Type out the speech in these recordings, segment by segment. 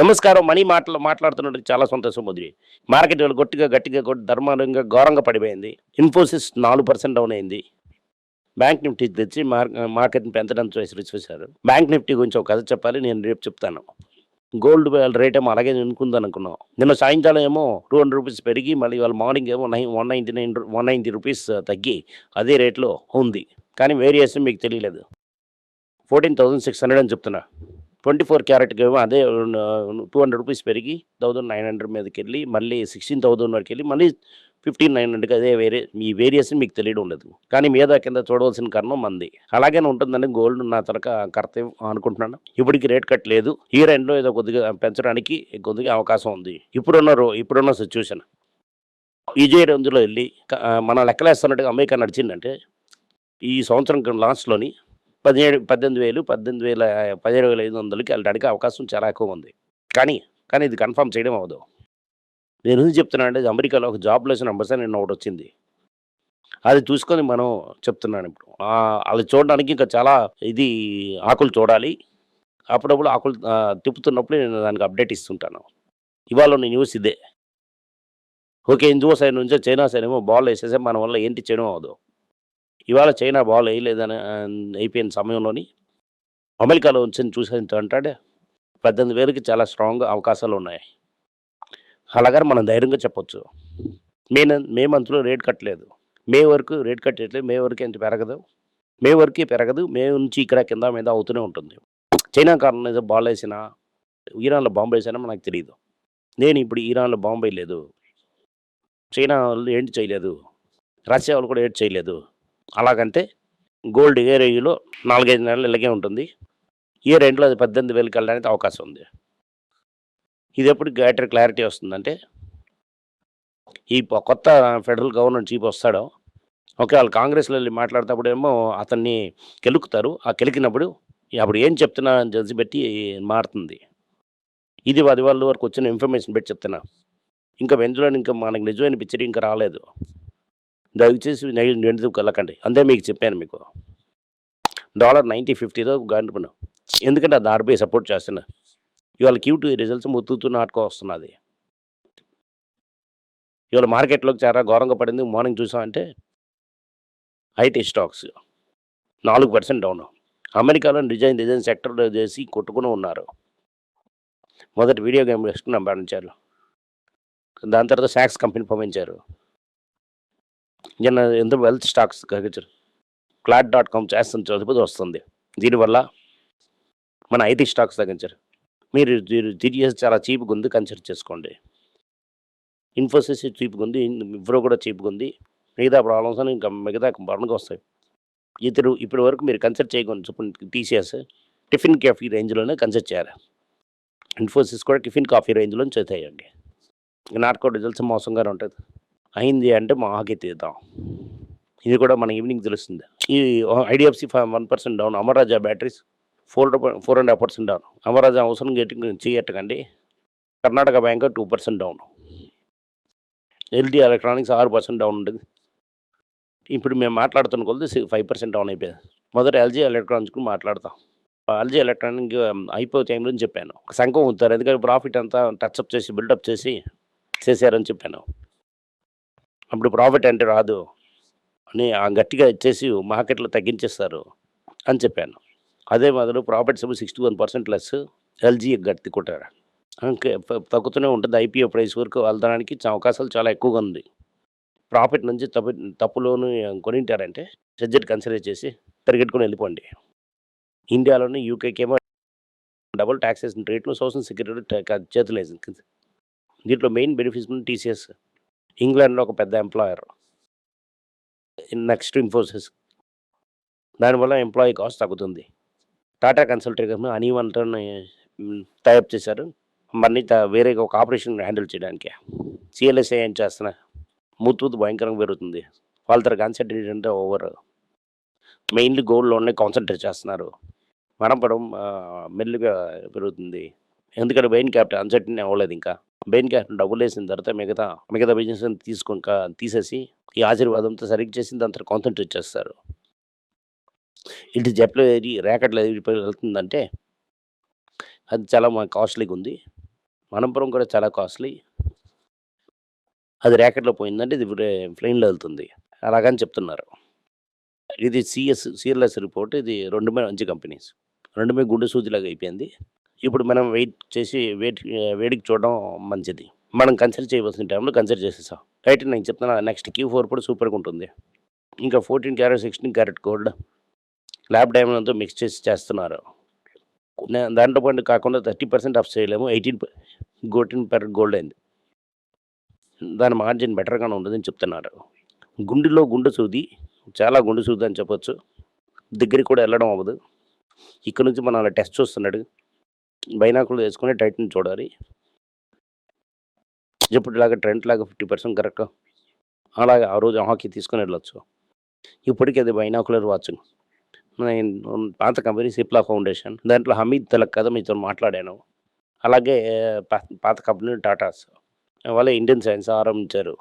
నమస్కారం. మనీ మాట్లాడుతున్నట్టు చాలా సంతోషం వదిలి. మార్కెట్ ఇవాళ గట్టిగా కొట్టి ధర్మారంగా ఘోరంగా పడిపోయింది. ఇన్ఫోసిస్ 4% డౌన్ అయింది. బ్యాంక్ నిఫ్టీ తెచ్చి మార్కెట్‌ని పెంచడానికి చూసారు. బ్యాంక్ నిఫ్టీ గురించి ఒక కథ చెప్పాలి. నేను రేపు చెప్తాను. గోల్డ్ రేట్ ఏమో అలాగే ఉందనుకున్నాం. నిన్న సాయంకాలం ఏమో ₹200 పెరిగి మళ్ళీ ఇవాళ మార్నింగ్ ఏమో 190 రూపీస్ తగ్గి అదే రేట్‌లో ఉంది. కానీ వేరియేషన్ మీకు తెలియలేదు. 14,600 అని చెప్తున్నా. 24 క్యారెట్‌కి ఏమో అదే ₹200 పెరిగి 1,900 మీదకెళ్ళి మళ్ళీ 16,000 వరకెళ్ళి మళ్ళీ 15,900కి అదే ఈ వేరియేషన్ మీకు తెలియడం లేదు. కానీ మీద కింద చూడవలసిన కర్మ మనది. అలాగనే ఉంటుందని గోల్డ్ నా కర్తవ్యం అనుకుంటున్నాను. ఇప్పటికి రేట్ కట్ లేదు. ఇయర్ ఎండ్‌లో ఏదో కొద్దిగా పెంచడానికి కొద్దిగా అవకాశం ఉంది. ఇప్పుడున్న సిట్యుయేషన్. ఇదే రేంజ్‌లో వెళ్ళి మనం లెక్కలేస్తున్నట్టుగా అమెరికా నడిచిందంటే ఈ సంవత్సరం లాస్ట్‌లోని 18,000, 17,500కి వెళ్ళడానికి అవకాశం చాలా ఎక్కువ ఉంది. కానీ ఇది కన్ఫర్మ్ చేయడం అవ్వదు. నేను ఎందుకు చెప్తున్నానంటే అమెరికాలో ఒక జాబ్‌లెస్ నంబర్స్ అని నిన్న ఒకటొచ్చింది. అది చూసుకొని మనం చెప్తున్నాను ఇప్పుడు. అది చూడడానికి ఇంకా చాలా ఆకులు చూడాలి. అప్పుడప్పుడు ఆకులు తిప్పుతున్నప్పుడు నేను దానికి అప్డేట్ ఇస్తుంటాను. ఇవాళ ఉన్న న్యూస్ ఇదే. ఓకే. హిందూ సైడ్ నుంచో చైనా సైడ్ ఏమో బాల్ వేసేసాం. మన వల్ల ఏంటి చేయడం అవ్వదు. ఇవాళ చైనా బాల్ వేయలేదని అయిపోయిన సమయంలోని అమెరికాలో వచ్చింది చూసేంటంటే 18,000కి చాలా స్ట్రాంగ్ అవకాశాలు ఉన్నాయి. అలాగని మనం ధైర్యంగా చెప్పొచ్చు. మే మంత్‌లో రేట్ కట్టలేదు. మే వరకు రేట్ కట్టట్లేదు. మే వరకు ఎంత పెరగదు. మే వరకే పెరగదు. మే నుంచి ఇక్కడ కింద మీద అవుతూనే ఉంటుంది. చైనా కారణం ఏదో బాల్ వేసినా, ఇరాన్‌లో బాంబు వేసానో మనకు తెలీదు. నేను ఇప్పుడు ఇరాన్‌లో బాంబు వేయలేదు. చైనా వాళ్ళు ఏంటి చేయలేదు. రష్యా వాళ్ళు కూడా ఏంటి చేయలేదు. అలాగంటే గోల్డ్ ఏ రేంజ్‌లో 4, 5 నెలలు ఇలాగే ఉంటుంది. ఇయర్ ఎండ్‌లో అది 18,000కి వెళ్ళడానికి అవకాశం ఉంది. ఇది ఎప్పుడు గ్రేటర్ క్లారిటీ వస్తుందంటే ఈ కొత్త ఫెడరల్ గవర్నమెంట్ చీఫ్ వస్తాడో, ఓకే. వాళ్ళు కాంగ్రెస్‌లో వెళ్ళి మాట్లాడేటప్పుడేమో అతన్ని కెలుకుతారు. ఆ కెలికినప్పుడు అప్పుడు ఏం చెప్తున్నా అని తెలిసి బట్టి మారుతుంది. ఇది 10 వాళ్ళ వరకు వచ్చిన ఇన్ఫర్మేషన్ బట్టి చెప్తున్నా. ఇంకా మనకు నిజమైన పిక్చర్ ఇంకా రాలేదు. దయచేసి ఎందుకు వెళ్ళకండి. అంతే మీకు చెప్పాను మీకు. డాలర్ 90.50తో గంటుకున్నాం. ఎందుకంటే అది ఆర్‌బీఐ సపోర్ట్ చేస్తున్నా. ఇవాళ Q2 రిజల్ట్స్ ముత్తుతూ నాటుకో వస్తున్నది. ఇవాళ మార్కెట్‌లోకి చాలా ఘోరంగా పడింది. మార్నింగ్ చూసామంటే ఐటీ స్టాక్స్ 4% డౌన్. అమెరికాలో డిజైన్ సెక్టర్‌లో చేసి కొట్టుకుని ఉన్నారు. మొదట వీడియో గేమ్ పండించారు. దాని తర్వాత సాక్స్ కంపెనీ పంపించారు. ఎంత వెల్త్ స్టాక్స్ Clad.com చేస్తున్న చదువుతూ వస్తుంది. దీనివల్ల మన ఐటీ స్టాక్స్ తగ్గించారు. మీరు TCS చాలా చీప్‌గా ఉంది, కన్సిడర్ చేసుకోండి. ఇన్ఫోసిస్ చీప్‌గా ఉంది, విప్రో కూడా చీప్‌గా ఉంది. మిగతా ప్రాబ్లమ్స్ అని ఇంకా మిగతా బర్న్‌గా వస్తాయి. ఇప్పటి వరకు మీరు కన్సిడర్ చేయకుండా చెప్పండి. TCS టిఫిన్ కాఫీ రేంజ్‌లోనే కన్సిడర్ చేయాలి. ఇన్ఫోసిస్ కూడా టిఫిన్ కాఫీ రేంజ్‌లోనే చేసేయండి. నాట్కో రిజల్ట్స్ మోసంగానే ఉంటుంది. అయింది అంటే మాకే తీద్దాం. ఇది కూడా మన ఈవినింగ్ తెలుస్తుంది. ఈ IDFC 1% down. Amar Raja Batteries 4.5% down. Amar Raja అవసరం చేయట్టకండి. Karnataka Bank 2% down. LG Electronics 6% down ఉంటుంది. ఇప్పుడు మేము మాట్లాడుతున్న కొలది 5% డౌన్ అయిపోయింది. మొదట LG ఎలక్ట్రానిక్స్ మాట్లాడతాం. LG ఎలక్ట్రానిక్ అయిపోయే టైంలో చెప్పాను. సంఖం అవుతారు. ఎందుకంటే ప్రాఫిట్ అంతా టచ్అప్ చేసి బిల్డప్ చేశారని చెప్పాను. అప్పుడు ప్రాఫిట్ అంటే రాదు అని గట్టిగా ఇచ్చేసి మార్కెట్లో తగ్గించేస్తారు అని చెప్పాను. అదే మొదలు ప్రాఫిట్స్ 61% లెస్. LG గట్టి కొట్టారు. ఇంకా తగ్గుతూనే ఉంటుంది. IPO ప్రైస్ వరకు వెళ్ళడానికి అవకాశాలు చాలా ఎక్కువగా ఉంది. ప్రాఫిట్ నుంచి తప్పులోను కొనింటారంటే సబ్జెక్ట్ కన్సిడర్ చేసి పరిగెట్టుకుని వెళ్ళిపోండి. ఇండియాలోని యూకేకేమో డబుల్ టాక్సేషన్ రేట్లు సోషల్ సెక్యూరిటీ చేతులు వేసింది. దీంట్లో మెయిన్ బెనిఫిట్స్ TCS. ఇంగ్లాండ్లో ఒక పెద్ద ఎంప్లాయర్. నెక్స్ట్ ఇన్ఫోసిస్. దానివల్ల ఎంప్లాయీ కాస్ట్ తగ్గుతుంది. టాటా కన్సల్టెన్సీ హనీవన్‌తో టైఅప్ చేశారు. మళ్ళీ వేరే ఒక ఆపరేషన్ హ్యాండిల్ చేయడానికి. CLSA ఏం చేస్తున్నా ముత్తూతు భయంకరంగా పెరుగుతుంది. వాళ్ళ కాన్సెప్ట్ ఏంటంటే మెయిన్లీ గోల్డ్‌లోనే కాన్సన్ట్రేట్ చేస్తున్నారు. మనం మెల్లిగా పెరుగుతుంది. ఎందుకంటే బెయిన్ క్యాపిటల్ అన్సర్టైన్ అవ్వలేదు ఇంకా. బెయిన్ క్యాపిటల్ డబ్బులు వేసిన తర్వాత మిగతా బిజినెస్ తీసేసి ఈ ఆశీర్వాదంతో సరిగ్గా చేసి దాని తర్వాత కాన్సన్ట్రేట్ చేస్తారు. ఇటు జెప్లో ర్యాకెట్లో వెళ్తుందంటే అది చాలా కాస్ట్లీగా ఉంది. మనపురం కూడా చాలా కాస్ట్లీ. అది ర్యాకెట్‌లో పోయిందంటే ఇది ప్లెయిన్‌లో వెళ్తుంది. అలాగని చెప్తున్నారు. ఇది సీర్‌లెస్ రిపోర్ట్. ఇది 2 మంచి కంపెనీస్. 2 గుండు సూదిలాగా అయిపోయింది. ఇప్పుడు మనం వెయిట్ చేసి వేడికి చూడడం మంచిది. మనం కన్సిడర్ చేయవలసిన టైంలో కన్సిడర్ చేసేసాం. రైట్ నేను చెప్తున్నా నెక్స్ట్ Q4 కూడా సూపర్‌గా ఉంటుంది. ఇంకా 14 క్యారెట్, 16 క్యారెట్ గోల్డ్ ల్యాబ్ డైమండ్‌తో మిక్స్ చేసి చేస్తున్నారు. దాంట్లో పాటు కాకుండా 30% ఆఫ్ చేయలేము. 18 గోల్డ్ అయింది. దాని మార్జిన్ బెటర్‌గానే ఉంటుందని చెప్తున్నారు. గుండెలో గుండు సూది, చాలా గుండు సూది అని చెప్పొచ్చు. దగ్గరికి కూడా వెళ్ళడం అవ్వదు. ఇక్కడ నుంచి మనం అలా టెస్ట్ చూస్తున్నాడు. బైనాకులర్ వేసుకొని టైట్‌ని చూడాలి. ఎప్పటిలాగా ట్రెంట్ లాగా 50% కరెక్ట్‌గా అలాగే ఆ రోజు హాకీ తీసుకొని వెళ్ళొచ్చు. ఇప్పటికి అది బైనాకులర్ వాచ్. నేను పాత కంపెనీ సిప్లా ఫౌండేషన్. దాంట్లో హమీద్ తలక్ కదా మీతో మాట్లాడాను. అలాగే పాత కంపెనీ టాటాస్. వాళ్ళే ఇండియన్ సైన్స్ ఆరంభించారు.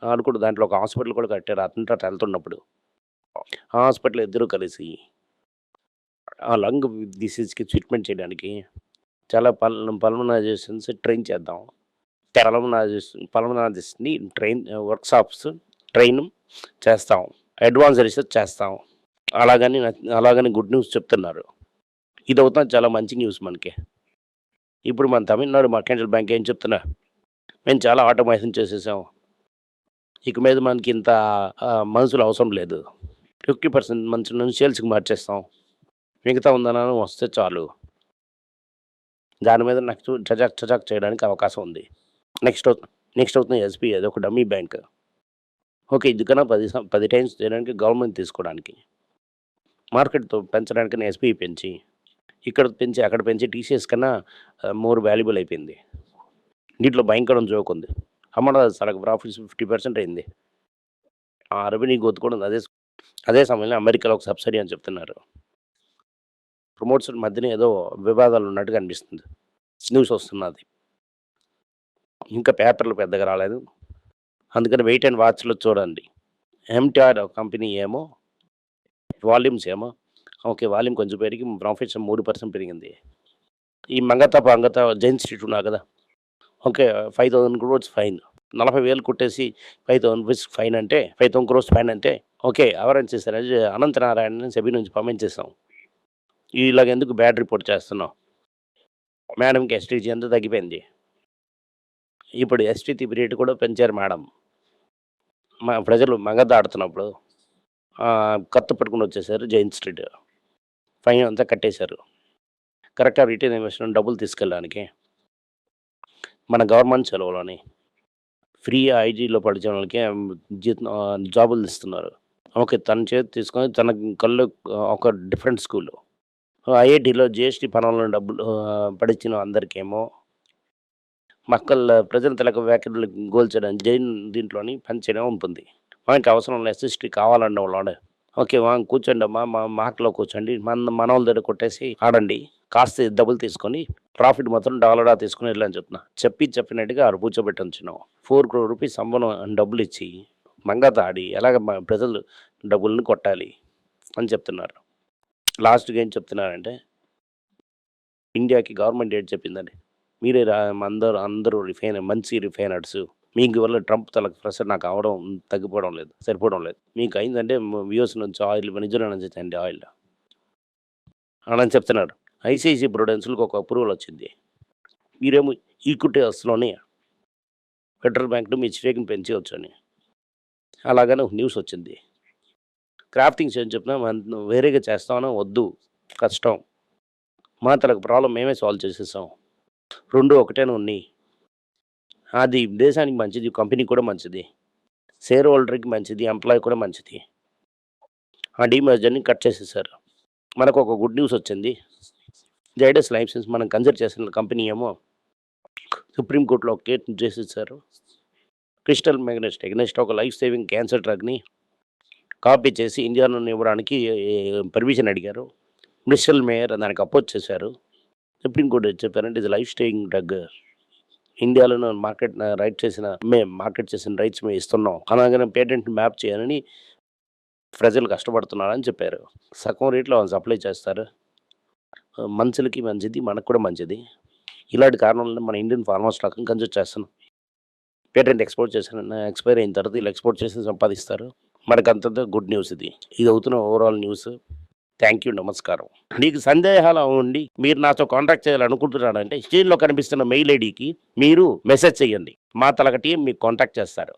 ఆడు కూడా దాంట్లో ఒక హాస్పిటల్ కూడా కట్టారు. అతనితో వెళ్తున్నప్పుడు. ఆ హాస్పిటల్ ఇద్దరు కలిసి ఆ లంగ్ డిసీజ్‌కి ట్రీట్మెంట్ చేయడానికి చాలా పల్మనైజేషన్స్ ట్రైన్ చేద్దాం. పల్మనాలజిస్ట్‌ని వర్క్‌షాప్స్ ట్రైన్ చేస్తాం. అడ్వాన్స్ రీసెర్చ్ చేస్తాం. అలాగని గుడ్ న్యూస్ చెప్తున్నారు. ఇదవుతుంది చాలా మంచి న్యూస్ మనకి. ఇప్పుడు మన తమిళనాడు మర్కెంటైల్ బ్యాంక్ ఏం చెప్తున్నా, మేము చాలా ఆటోమేషన్ చేసేసాం. ఇక మీద మనకి ఇంత మనుషులు అవసరం లేదు. 50% మనుషులను సేల్స్‌కి మార్చేస్తాం. మిగతా ఉందనని వస్తే చాలు. దాని మీద నెక్స్ట్ చచాక్ చేయడానికి అవకాశం ఉంది. నెక్స్ట్ అవుతుంది ఎస్‌బీఐ. అదొక డమ్మీ బ్యాంక్. ఓకే. ఇది కన్నా 10 టైమ్స్ చేయడానికి గవర్నమెంట్ తీసుకోవడానికి. మార్కెట్‌తో పెంచడానికని ఎస్‌బీఐ పెంచి, ఇక్కడ పెంచి, అక్కడ పెంచి టీసీఎస్ కన్నా మోర్ వాల్యుబుల్ అయిపోయింది. దీంట్లో భయంకరం జోక్ ఉంది. సగం ప్రాఫిట్స్ 50% అయింది. ఆ రెవెన్యూ గ్రోత్ కూడా ఉంది. అదే సమయంలో అమెరికాలో ఒక సబ్సిడీ అని చెప్తున్నారు. ప్రమోట్స్ మధ్యన ఏదో వివాదాలు ఉన్నట్టుగా అనిపిస్తుంది. న్యూస్ వస్తున్నది. ఇంకా పేపర్లు పెద్దగా రాలేదు. అందుకని వెయిట్ అండ్ వాచ్‌లో చూడండి. ఎంటార్ కంపెనీ ఏమో వాల్యూమ్స్ ఏమో ఓకే. వాల్యూమ్ కొంచెం పెరిగి ప్రాఫిట్స్ 3% పెరిగింది. ఈ మంగత జైన్ స్ట్రీట్ ఉన్నారు కదా! ఓకే. 5,000 క్రోర్స్ ఫైన్. 40,000 కొట్టేసి 5,000 రూపీస్ ఫైన్ అంటే 5,000 క్రోర్స్ ఫైన్ అంటే ఓకే. ఎవరైనా చేశారు. అనంత నారాయణని సెబీ నుంచి పంపించేసాం. ఇలాగ ఎందుకు బ్యాడ్ రిపోర్ట్ చేస్తున్నాం? మేడంకి ఎస్టీజీ అంతా తగ్గిపోయింది. ఇప్పుడు ఎస్టీటీ రేట్ కూడా పెంచారు మేడం. మా ప్రజలు మగధ ఆడుతున్నప్పుడు కత్తి పట్టుకొని వచ్చేసారు జైన్ స్ట్రీట్. ఫైన్ అంతా కట్టేశారు. కరెక్ట్‌గా రిటైల్ ఇన్వెస్ట్‌మెంట్ డబ్బులు తీసుకెళ్ళడానికి. మన గవర్నమెంట్ సెలవులని ఫ్రీ ఐటీలో పడిచిన వాళ్ళకి జాబులు ఇస్తున్నారు. ఓకే. తన చేతి తీసుకొని తన కళ్ళు ఒక డిఫరెంట్ స్కూలు. ఐఐటీలో జీఎస్టీ పనులను డబ్బులు పడిచ్చిన అందరికేమో ప్రజల తలకు వ్యాఖ్యలు గోల్చడం జైన్ దీంట్లోని పనిచేయడం ఉంటుంది. మనకి అవసరం లేదు ఎస్ఎస్టీ కావాలన్న వాళ్ళాడు. ఓకే. కూర్చోండి అమ్మా మా మార్క్‌లో కూర్చోండి. మనోళ్ళ దగ్గర కొట్టేసి ఆడండి. కాస్త డబ్బులు తీసుకొని ప్రాఫిట్ మొత్తం డాలడా తీసుకొని వెళ్ళని చెప్తున్నా. చెప్పినట్టుగా ఆడ కూర్చోబెట్టి ఉంచినాం. 4 crore రూపీస్ సంబరం డబ్బులు ఇచ్చి మంగత ఆడి ఎలాగ ప్రజలు డబ్బులను కొట్టాలి అని చెప్తున్నారు. లాస్ట్‌గా ఏం చెప్తున్నారంటే ఇండియాకి గవర్నమెంట్ ఏం చెప్పిందండి. మీరే అందరూ మంచి రిఫైనర్స్. మీకు వల్ల ట్రంప్ తలకు ప్రెషర్ నాకు అవ్వడం తగ్గిపోవడం లేదు. సరిపోవడం లేదు. మీకు అయిందంటే యూఎస్ నుంచి ఆయిల్ వెనిజులా నుంచి తెండి ఆయిల్ అని చెప్తున్నారు. ఐసీఐసీ ప్రుడెన్స్‌లకి ఒక అప్రూవల్ వచ్చింది. మీరేమో ఈక్విటీస్‌లోనే ఫెడరల్ బ్యాంక్‌లో మీ స్టేక్‌ని పెంచేయొచ్చని. అలాగని ఒక న్యూస్ వచ్చింది. క్రాఫ్టింగ్స్ ఏం చెప్పినా వేరేగా చేస్తామని వద్దు కష్టం. మా తలకు ప్రాబ్లమ్ మేమే సాల్వ్ చేసేసాం. 2 ఒకటేనే ఉన్నాయి. అది దేశానికి మంచిది, కంపెనీకి కూడా మంచిది. షేర్ హోల్డర్‌కి మంచిది, ఎంప్లాయీ కూడా మంచిది. ఆ డీమర్జర్‌ని కట్ చేసేసారు. మనకు ఒక గుడ్ న్యూస్ వచ్చింది. జైడస్ లైఫ్ సైన్స్ మనం కన్సిడర్ చేసిన కంపెనీ ఏమో సుప్రీంకోర్టులో ఒక కేసు చేసేసారు. క్రిస్టల్ మ్యాగ్నెస్ట్ ఎగ్నెస్ట్ ఒక లైఫ్ సేవింగ్ క్యాన్సర్ డ్రగ్‌ని కాపీ చేసి ఇండియాలో ఇవ్వడానికి పర్మిషన్ అడిగారు. బ్రిస్టల్ మేయర్ దానికి అపోజ్ చేశారు. సుప్రీంకోర్టు చెప్పారంటే ఇది లైఫ్ సేవింగ్ డ్రగ్. ఇండియాలో మార్కెట్ చేసిన రైట్స్ మేము ఇస్తున్నాం. అలాగనే పేటెంట్ మ్యాప్ చేయాలని ప్రజలు కష్టపడుతున్నారని చెప్పారు. సగం రేట్లో సప్లై చేస్తారు. మనుషులకి మంచిది, మనకు కూడా మంచిది. ఇలాంటి కారణాలను మన ఇండియన్ ఫార్మా స్టాక్ కన్సిడర్ చేస్తున్నాం. పేటెంట్ ఎక్స్పోర్ట్ చేసిన ఎక్స్పైర్ అయిన తర్వాత వీళ్ళు ఎక్స్పోర్ట్ చేసి సంపాదిస్తారు. మనకు అంతంత గుడ్ న్యూస్ ఇది. ఇది అవుతున్న ఓవరాల్ న్యూస్. Thank you. నమస్కారం. మీకు సందేహాలు ఉండి మీరు నాతో కాంటాక్ట్ చేయాలనుకుంటున్నారంటే స్క్రీన్లో కనిపిస్తున్న మెయిల్ ఐడికి మీరు మెసేజ్ చేయండి. మా తలక టీం మీకు కాంటాక్ట్ చేస్తారు.